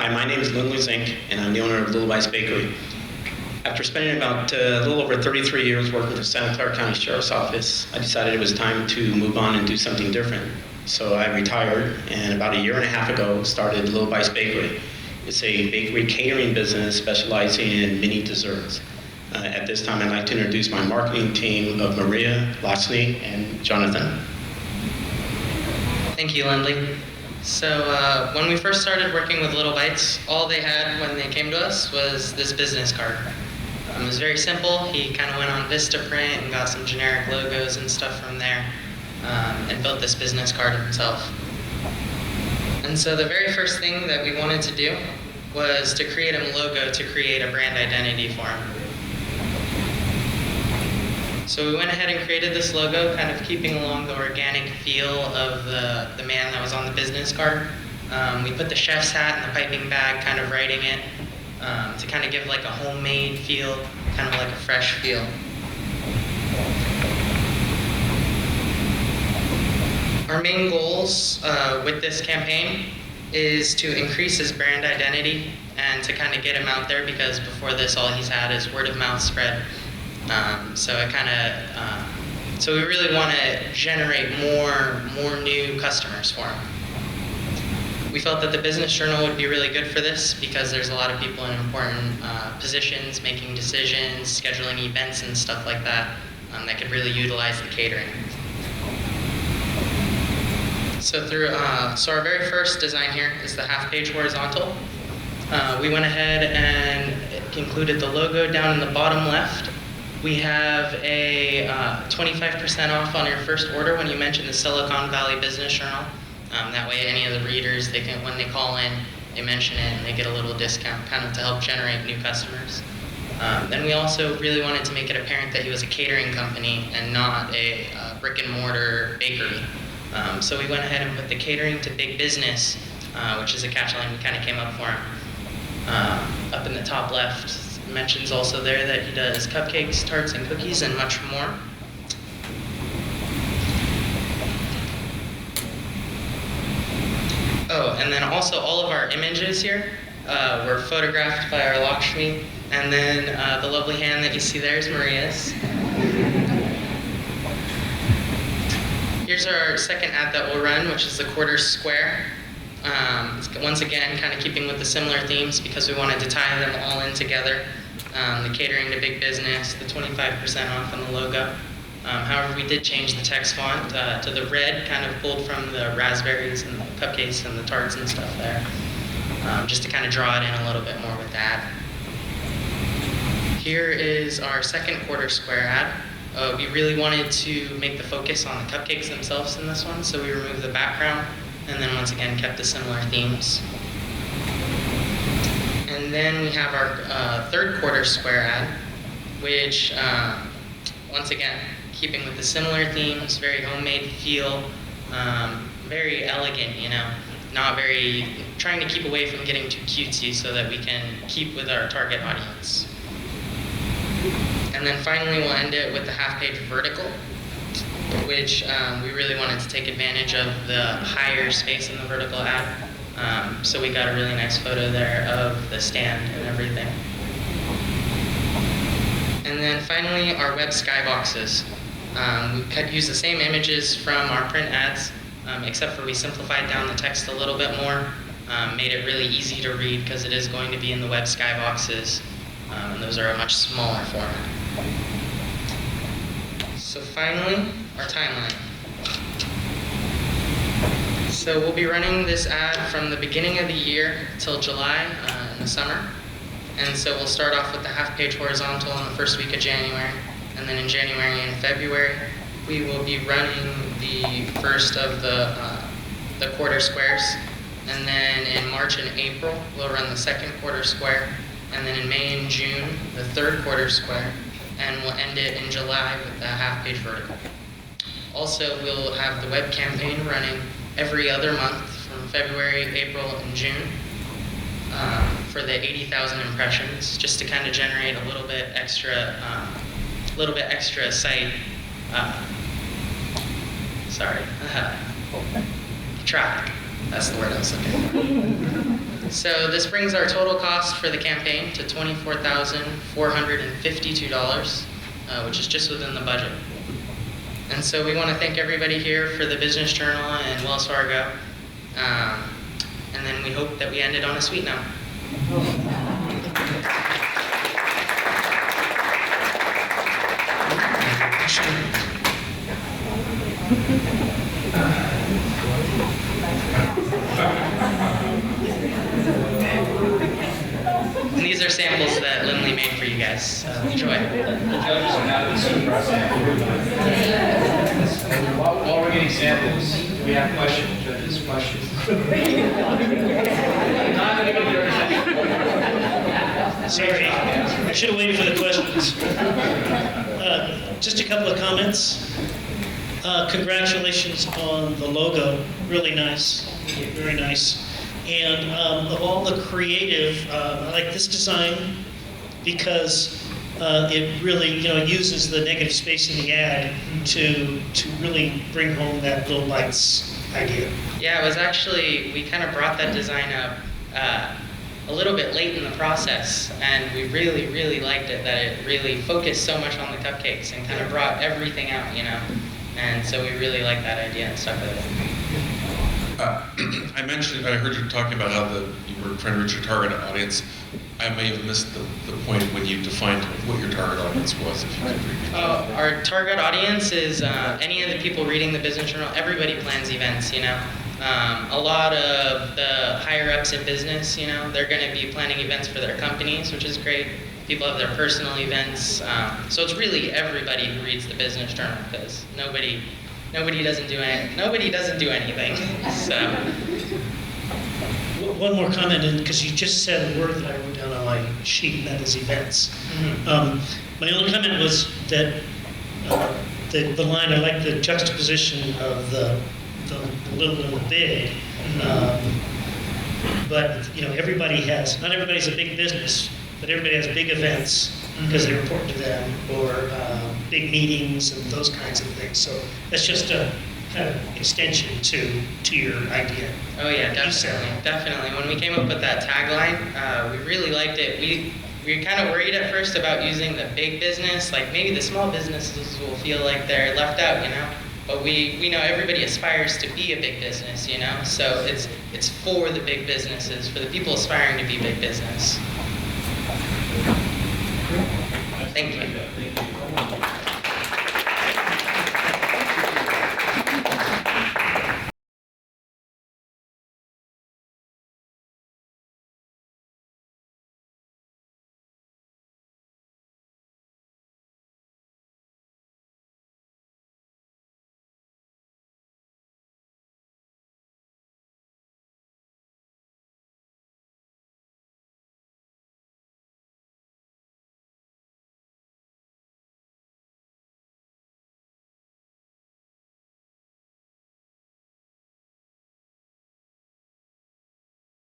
Hi, my name is Lil Zink, and I'm the owner of Lil Bites Bakery. After spending about a little over 33 years working for Santa Clara County Sheriff's Office, I decided it was time to move on and do something different. So I retired, and about a year and a half ago started Lil Bites Bakery. It's a bakery catering business specializing in mini desserts. At this time, I'd like to introduce my marketing team of Maria, Lochley, and Jonathan. Thank you, Lindley. So when we first started working with Lil Bites, all they had when they came to us was this business card. It was very simple. He kind of went on Vistaprint and got some generic logos and stuff from there and built this business card himself. And so the very first thing that we wanted to do was to create him a logo to create a brand identity for him. So we went ahead and created this logo, kind of keeping along the organic feel of the man that was on the business card. We put the chef's hat in the piping bag, kind of writing it, to kind of give like a homemade feel, kind of like a fresh feel. Our main goals with this campaign is to increase his brand identity and to kind of get him out there, because before this all he's had is word of mouth spread. So we really want to generate more new customers for him. We felt that the business journal would be really good for this because there's a lot of people in important positions, making decisions, scheduling events and stuff like that, that could really utilize the catering. So our very first design here is the half-page horizontal. We went ahead and included the logo down in the bottom left. We have a 25% off on your first order when you mention the Silicon Valley Business Journal. That way any of the readers, when they call in, they mention it and they get a little discount, kind of to help generate new customers. Then we also really wanted to make it apparent that he was a catering company and not a brick and mortar bakery. So we went ahead and put the catering to big business, which is a catchline we kind of came up for him. Up in the top left, mentions also there that he does cupcakes, tarts, and cookies, and much more. Oh, and then also all of our images here were photographed by our Lakshmi, and then the lovely hand that you see there is Maria's. Here's our second ad that we'll run, which is the quarter square. Once again, kind of keeping with the similar themes because we wanted to tie them all in together. The catering to big business, the 25% off on the logo. However, we did change the text font to the red, kind of pulled from the raspberries and the cupcakes and the tarts and stuff there, just to kind of draw it in a little bit more with that. Here is our second quarter square ad. We really wanted to make the focus on the cupcakes themselves in this one, so we removed the background, and then once again kept the similar themes. And then we have our third quarter square ad, which, once again, keeping with the similar themes, very homemade feel, very elegant, trying to keep away from getting too cutesy so that we can keep with our target audience. And then finally we'll end it with the half-page vertical, which we really wanted to take advantage of the higher space in the vertical ad. So we got a really nice photo there of the stand and everything. And then finally, our web skyboxes. We used the same images from our print ads, except for we simplified down the text a little bit more, made it really easy to read because it is going to be in the web skyboxes, and those are a much smaller format. So finally, our timeline. So we'll be running this ad from the beginning of the year till July in the summer. And so we'll start off with the half-page horizontal in the first week of January. And then in January and February, we will be running the first of the quarter squares. And then in March and April, we'll run the second quarter square. And then in May and June, the third quarter square. And we'll end it in July with the half-page vertical. Also, we'll have the web campaign running every other month from February, April, and June for the 80,000 impressions, just to kind of generate a little bit extra site. Traffic. That's the word I was looking for. So this brings our total cost for the campaign to $24,452, which is just within the budget. And so we want to thank everybody here for the Business Journal and Wells Fargo. And then we hope that we ended on a sweet note. And these are samples that Lindley made for you guys. Enjoy. While we're getting samples, we have questions, judges, questions. Sorry, I should have waited for the questions. Just a couple of comments. Congratulations on the logo, really nice, very nice. And of all the creative, I like this design because it really, uses the negative space in the ad to really bring home that Lil Bites idea. Yeah, it was actually, we kind of brought that design up a little bit late in the process, and we really, really liked it, that it really focused so much on the cupcakes and kind of brought everything out, And so we really liked that idea and stuck with it. I heard you talking about how you were trying to reach your target audience. I may have missed the point when you defined what your target audience was, if you could repeat that. Our target audience is any of the people reading the Business Journal. Everybody plans events, A lot of the higher ups in business, they're going to be planning events for their companies, which is great. People have their personal events. So it's really everybody who reads the Business Journal, because nobody doesn't do anything. So. One more comment, because you just said a word that I wrote down on my sheet, and that is events. Mm-hmm. My only comment was that the line, I like the juxtaposition of the little and the big. But not everybody's a big business, but everybody has big events because they're important to them, or big meetings and those kinds of things. So that's just a kind of extension to your idea. Oh yeah, definitely. When we came up with that tagline, we really liked it. We were kind of worried at first about using the big business, like maybe the small businesses will feel like they're left out, But we know everybody aspires to be a big business, So it's for the big businesses, for the people aspiring to be big business. Thank you.